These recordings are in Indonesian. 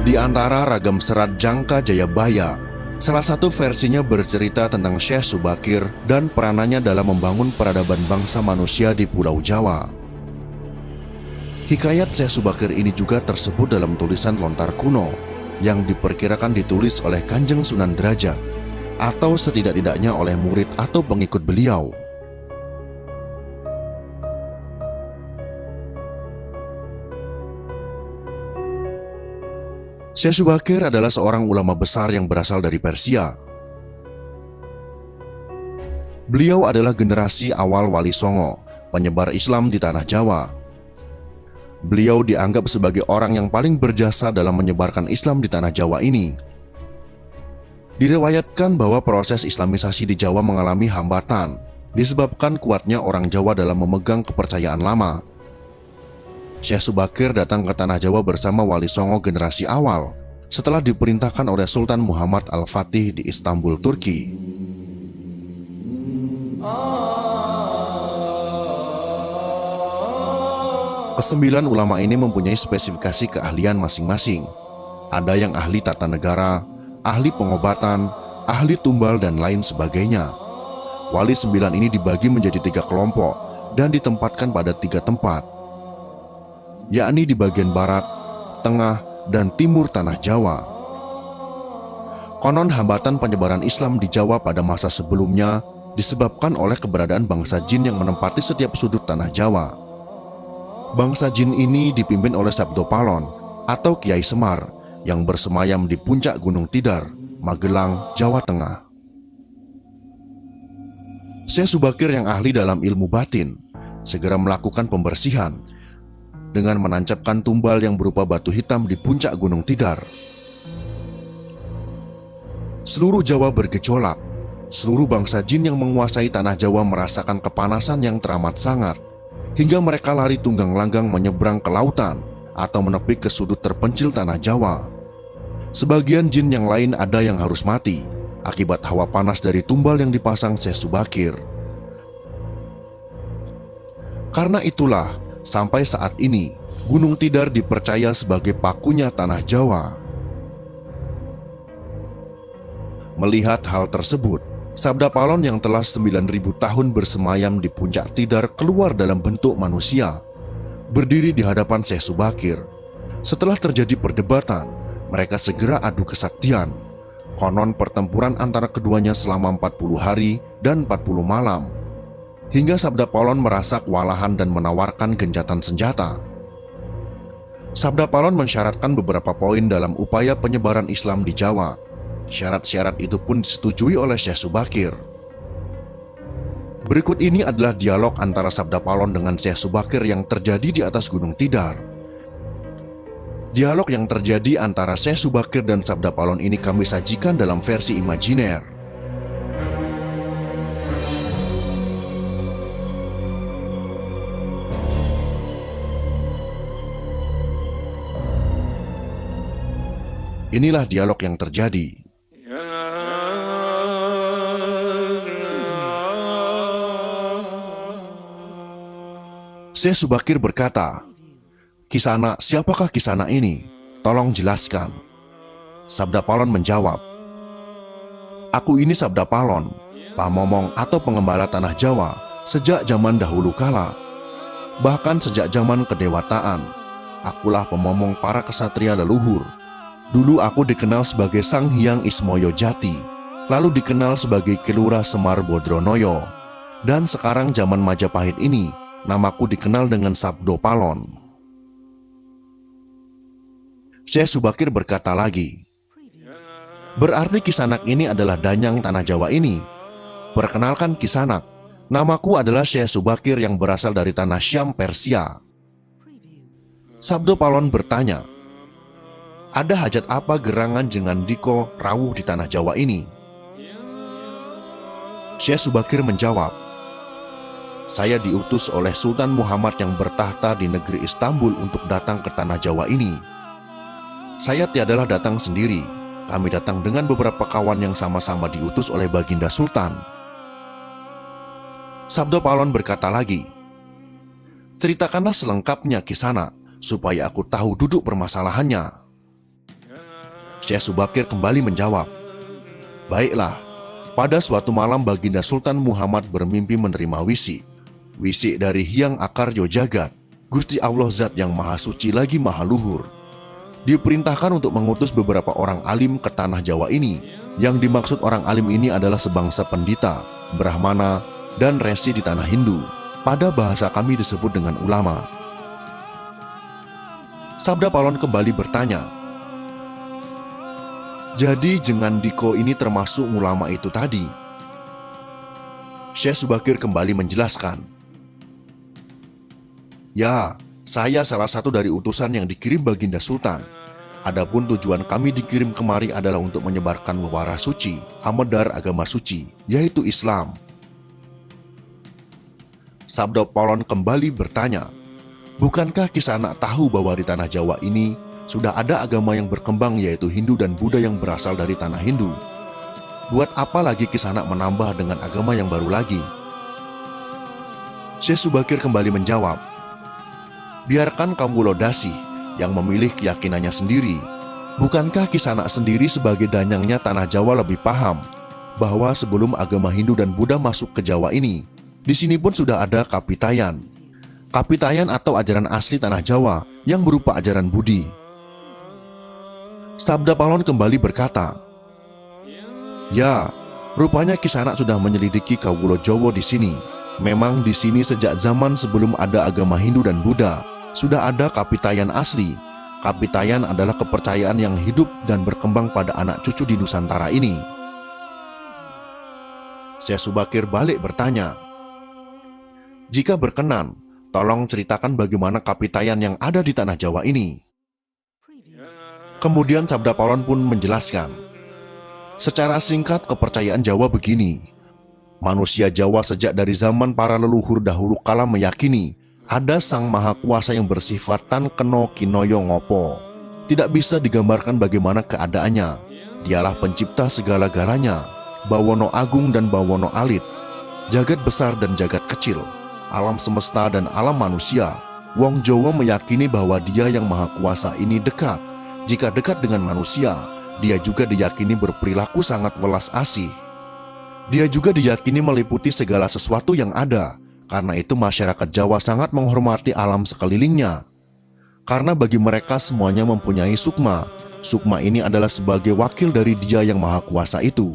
Di antara ragam serat Jangka Jayabaya, salah satu versinya bercerita tentang Syekh Subakir dan peranannya dalam membangun peradaban bangsa manusia di Pulau Jawa. Hikayat Syekh Subakir ini juga tersebut dalam tulisan lontar kuno yang diperkirakan ditulis oleh Kanjeng Sunan Derajat atau setidak-tidaknya oleh murid atau pengikut beliau. Syekh Subakir adalah seorang ulama besar yang berasal dari Persia. Beliau adalah generasi awal Wali Songo, penyebar Islam di tanah Jawa. Beliau dianggap sebagai orang yang paling berjasa dalam menyebarkan Islam di tanah Jawa ini. Diriwayatkan bahwa proses Islamisasi di Jawa mengalami hambatan disebabkan kuatnya orang Jawa dalam memegang kepercayaan lama. Syekh Subakir datang ke tanah Jawa bersama Wali Songo generasi awal setelah diperintahkan oleh Sultan Muhammad Al-Fatih di Istanbul, Turki. Kesembilan ulama ini mempunyai spesifikasi keahlian masing-masing. Ada yang ahli tata negara, ahli pengobatan, ahli tumbal, dan lain sebagainya. Wali sembilan ini dibagi menjadi 3 kelompok dan ditempatkan pada 3 tempat, yakni di bagian barat, tengah, dan timur tanah Jawa. Konon hambatan penyebaran Islam di Jawa pada masa sebelumnya disebabkan oleh keberadaan bangsa jin yang menempati setiap sudut tanah Jawa. Bangsa jin ini dipimpin oleh Sabdo Palon atau Kiai Semar yang bersemayam di puncak Gunung Tidar, Magelang, Jawa Tengah. Syekh Subakir yang ahli dalam ilmu batin segera melakukan pembersihan dengan menancapkan tumbal yang berupa batu hitam di puncak Gunung Tidar. Seluruh Jawa bergejolak. Seluruh bangsa jin yang menguasai tanah Jawa merasakan kepanasan yang teramat sangat, hingga mereka lari tunggang langgang menyeberang ke lautan atau menepi ke sudut terpencil tanah Jawa. Sebagian jin yang lain ada yang harus mati akibat hawa panas dari tumbal yang dipasang Syekh Subakir. Karena itulah, sampai saat ini, Gunung Tidar dipercaya sebagai pakunya tanah Jawa. Melihat hal tersebut, Sabda Palon yang telah 9.000 tahun bersemayam di puncak Tidar keluar dalam bentuk manusia, berdiri di hadapan Syekh Subakir. Setelah terjadi perdebatan, mereka segera adu kesaktian. Konon pertempuran antara keduanya selama 40 hari dan 40 malam. Hingga Sabda Palon merasa kewalahan dan menawarkan gencatan senjata. Sabda Palon mensyaratkan beberapa poin dalam upaya penyebaran Islam di Jawa. Syarat-syarat itu pun disetujui oleh Syekh Subakir. Berikut ini adalah dialog antara Sabda Palon dengan Syekh Subakir yang terjadi di atas Gunung Tidar. Dialog yang terjadi antara Syekh Subakir dan Sabda Palon ini kami sajikan dalam versi imajiner. Inilah dialog yang terjadi. Syekh Subakir berkata, "Kisana, siapakah Kisana ini? Tolong jelaskan." Sabda Palon menjawab, "Aku ini Sabda Palon, pamomong atau pengembala tanah Jawa sejak zaman dahulu kala. Bahkan sejak zaman kedewataan, akulah pemomong para kesatria leluhur. Dulu aku dikenal sebagai Sang Hyang Ismoyo Jati, lalu dikenal sebagai Kelura Semar Bodronoyo, dan sekarang zaman Majapahit ini, namaku dikenal dengan Sabdo Palon." Syekh Subakir berkata lagi, "Berarti Kisanak ini adalah danyang tanah Jawa ini. Perkenalkan Kisanak, namaku adalah Syekh Subakir yang berasal dari tanah Syam, Persia." Sabdo Palon bertanya, "Ada hajat apa gerangan Jengan Diko rawuh di tanah Jawa ini?" Syekh Subakir menjawab, "Saya diutus oleh Sultan Muhammad yang bertahta di negeri Istanbul untuk datang ke tanah Jawa ini. Saya tiadalah datang sendiri, kami datang dengan beberapa kawan yang sama-sama diutus oleh Baginda Sultan." Sabdo Palon berkata lagi, "Ceritakanlah selengkapnya Kisana, supaya aku tahu duduk permasalahannya." Syekh Subakir kembali menjawab, "Baiklah, pada suatu malam Baginda Sultan Muhammad bermimpi menerima wisi. Wisi dari Hyang Akaryo Jagat, Gusti Allah Zat yang Maha Suci lagi Maha Luhur. Diperintahkan untuk mengutus beberapa orang alim ke tanah Jawa ini. Yang dimaksud orang alim ini adalah sebangsa pendita, brahmana, dan resi di tanah Hindu. Pada bahasa kami disebut dengan ulama." Sabda Palon kembali bertanya, "Jadi Jengan Diko ini termasuk ulama itu tadi?" Syekh Subakir kembali menjelaskan, "Ya, saya salah satu dari utusan yang dikirim Baginda Sultan. Adapun tujuan kami dikirim kemari adalah untuk menyebarkan wara suci, amadar agama suci, yaitu Islam." Sabda Palon kembali bertanya, "Bukankah Kisanak tahu bahwa di tanah Jawa ini sudah ada agama yang berkembang yaitu Hindu dan Buddha yang berasal dari tanah Hindu? Buat apa lagi Kisanak menambah dengan agama yang baru lagi?" Syekh Subakir kembali menjawab, "Biarkan Kawula Dasih yang memilih keyakinannya sendiri. Bukankah Kisanak sendiri sebagai danyangnya tanah Jawa lebih paham bahwa sebelum agama Hindu dan Buddha masuk ke Jawa ini, di sini pun sudah ada Kapitayan. Kapitayan atau ajaran asli tanah Jawa yang berupa ajaran Budi." Sabda Palon kembali berkata, "Ya, rupanya Kisanak sudah menyelidiki Kawula Jawa di sini. Memang di sini sejak zaman sebelum ada agama Hindu dan Buddha, sudah ada Kapitayan asli. Kapitayan adalah kepercayaan yang hidup dan berkembang pada anak cucu di Nusantara ini." Syekh Subakir balik bertanya, "Jika berkenan, tolong ceritakan bagaimana Kapitayan yang ada di tanah Jawa ini." Kemudian Sabda Palon pun menjelaskan, "Secara singkat kepercayaan Jawa begini. Manusia Jawa sejak dari zaman para leluhur dahulu kala meyakini ada Sang Maha Kuasa yang bersifat tan keno kinoyo ngopo. Tidak bisa digambarkan bagaimana keadaannya. Dialah pencipta segala-galanya, bawono agung dan bawono alit, jagat besar dan jagat kecil, alam semesta dan alam manusia. Wong Jawa meyakini bahwa Dia yang Maha Kuasa ini dekat. Jika dekat dengan manusia, Dia juga diyakini berperilaku sangat welas asih. Dia juga diyakini meliputi segala sesuatu yang ada. Karena itu masyarakat Jawa sangat menghormati alam sekelilingnya. Karena bagi mereka semuanya mempunyai sukma. Sukma ini adalah sebagai wakil dari Dia yang Maha Kuasa itu.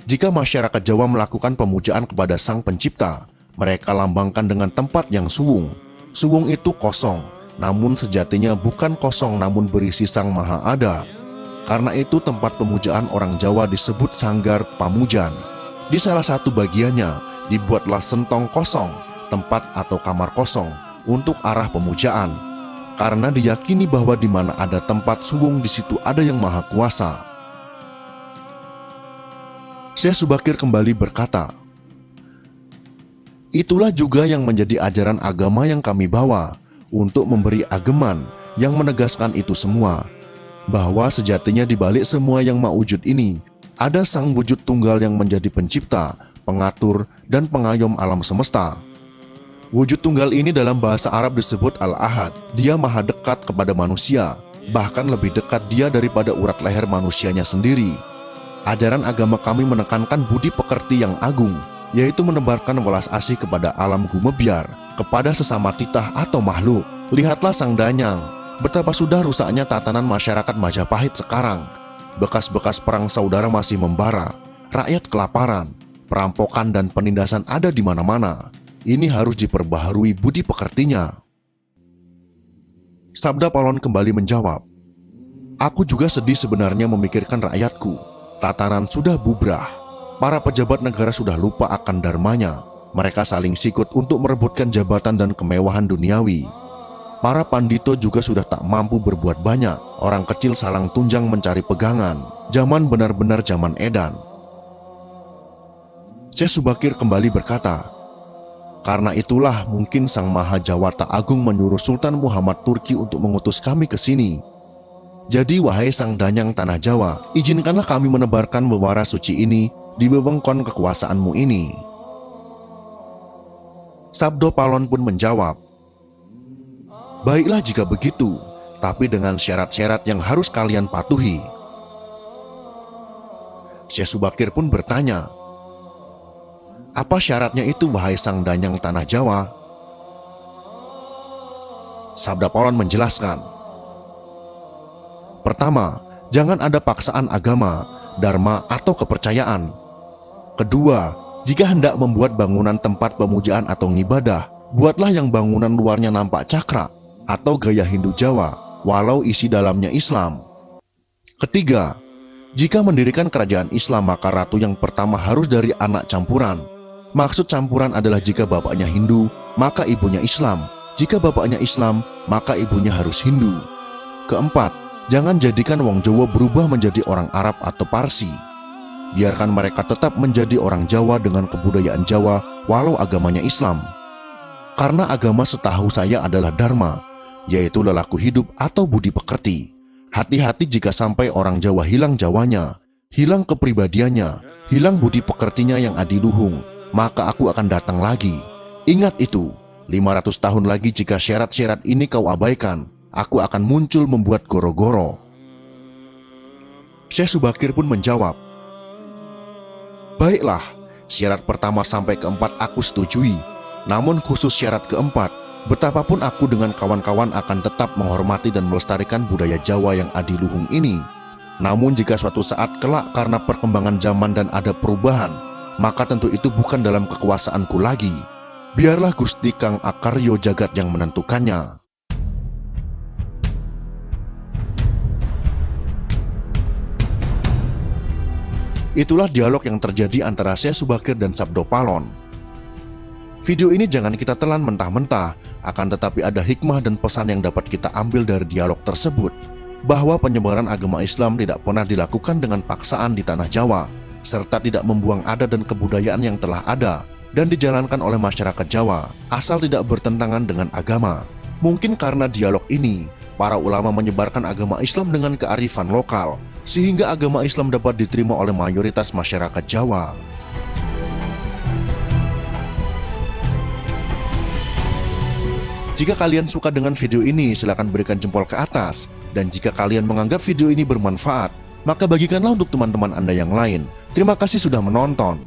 Jika masyarakat Jawa melakukan pemujaan kepada Sang Pencipta, mereka lambangkan dengan tempat yang suwung. Suwung itu kosong, namun sejatinya bukan kosong namun berisi Sang Maha Ada. Karena itu tempat pemujaan orang Jawa disebut Sanggar Pamujan. Di salah satu bagiannya dibuatlah sentong kosong, tempat atau kamar kosong untuk arah pemujaan. Karena diyakini bahwa di mana ada tempat suwung di situ ada Yang Maha Kuasa. Syekh Subakir kembali berkata, "Itulah juga yang menjadi ajaran agama yang kami bawa untuk memberi ageman yang menegaskan itu semua, bahwa sejatinya di balik semua yang maujud ini ada Sang Wujud Tunggal yang menjadi pencipta, pengatur, dan pengayom alam semesta. Wujud Tunggal ini dalam bahasa Arab disebut Al-Ahad. Dia maha dekat kepada manusia, bahkan lebih dekat Dia daripada urat leher manusianya sendiri. Ajaran agama kami menekankan budi pekerti yang agung, yaitu menebarkan welas asih kepada alam gumebyar, kepada sesama titah atau makhluk. Lihatlah Sang Danyang, betapa sudah rusaknya tatanan masyarakat Majapahit sekarang. Bekas-bekas perang saudara masih membara, rakyat kelaparan, perampokan dan penindasan ada di mana-mana. Ini harus diperbaharui budi pekertinya." Sabda Palon kembali menjawab, "Aku juga sedih sebenarnya memikirkan rakyatku. Tatanan sudah bubrah. Para pejabat negara sudah lupa akan dharmanya. Mereka saling sikut untuk merebutkan jabatan dan kemewahan duniawi. Para pandito juga sudah tak mampu berbuat banyak. Orang kecil salang tunjang mencari pegangan. Zaman benar-benar zaman edan." Syekh Subakir kembali berkata, "Karena itulah mungkin Sang Maha Jawata Agung menyuruh Sultan Muhammad Turki untuk mengutus kami ke sini. Jadi wahai Sang Danyang Tanah Jawa, izinkanlah kami menebarkan wewara suci ini di wewengkon kekuasaanmu ini." Sabda Palon pun menjawab, "Baiklah jika begitu, tapi dengan syarat-syarat yang harus kalian patuhi. Syekh Subakir pun bertanya, "Apa syaratnya itu, wahai sang danyang tanah Jawa?" Sabda Paulon menjelaskan, "Pertama, jangan ada paksaan agama, dharma, atau kepercayaan. Kedua, jika hendak membuat bangunan tempat pemujaan atau ngibadah, buatlah yang bangunan luarnya nampak cakra atau gaya Hindu Jawa, walau isi dalamnya Islam. Ketiga, jika mendirikan kerajaan Islam, maka ratu yang pertama harus dari anak campuran. Maksud campuran adalah jika bapaknya Hindu, maka ibunya Islam. Jika bapaknya Islam, maka ibunya harus Hindu. Keempat, jangan jadikan wong Jawa berubah menjadi orang Arab atau Parsi. Biarkan mereka tetap menjadi orang Jawa dengan kebudayaan Jawa, walau agamanya Islam. Karena agama setahu saya adalah dharma, yaitu lelaku hidup atau budi pekerti. Hati-hati jika sampai orang Jawa hilang Jawanya, hilang kepribadiannya, hilang budi pekertinya yang adiluhung, maka aku akan datang lagi. Ingat itu, 500 tahun lagi jika syarat-syarat ini kau abaikan, aku akan muncul membuat goro-goro." Syekh Subakir pun menjawab, "Baiklah, syarat pertama sampai keempat aku setujui. Namun khusus syarat keempat, betapapun aku dengan kawan-kawan akan tetap menghormati dan melestarikan budaya Jawa yang adiluhung ini. Namun jika suatu saat kelak karena perkembangan zaman dan ada perubahan, maka tentu itu bukan dalam kekuasaanku lagi. Biarlah Gusti Kang Akaryo Jagat yang menentukannya." Itulah dialog yang terjadi antara Syekh Subakir dan Sabda Palon. Video ini jangan kita telan mentah-mentah, akan tetapi ada hikmah dan pesan yang dapat kita ambil dari dialog tersebut, bahwa penyebaran agama Islam tidak pernah dilakukan dengan paksaan di tanah Jawa, serta tidak membuang adat dan kebudayaan yang telah ada dan dijalankan oleh masyarakat Jawa, asal tidak bertentangan dengan agama. Mungkin karena dialog ini, para ulama menyebarkan agama Islam dengan kearifan lokal, sehingga agama Islam dapat diterima oleh mayoritas masyarakat Jawa. Jika kalian suka dengan video ini, silakan berikan jempol ke atas. Dan jika kalian menganggap video ini bermanfaat, maka bagikanlah untuk teman-teman Anda yang lain. Terima kasih sudah menonton.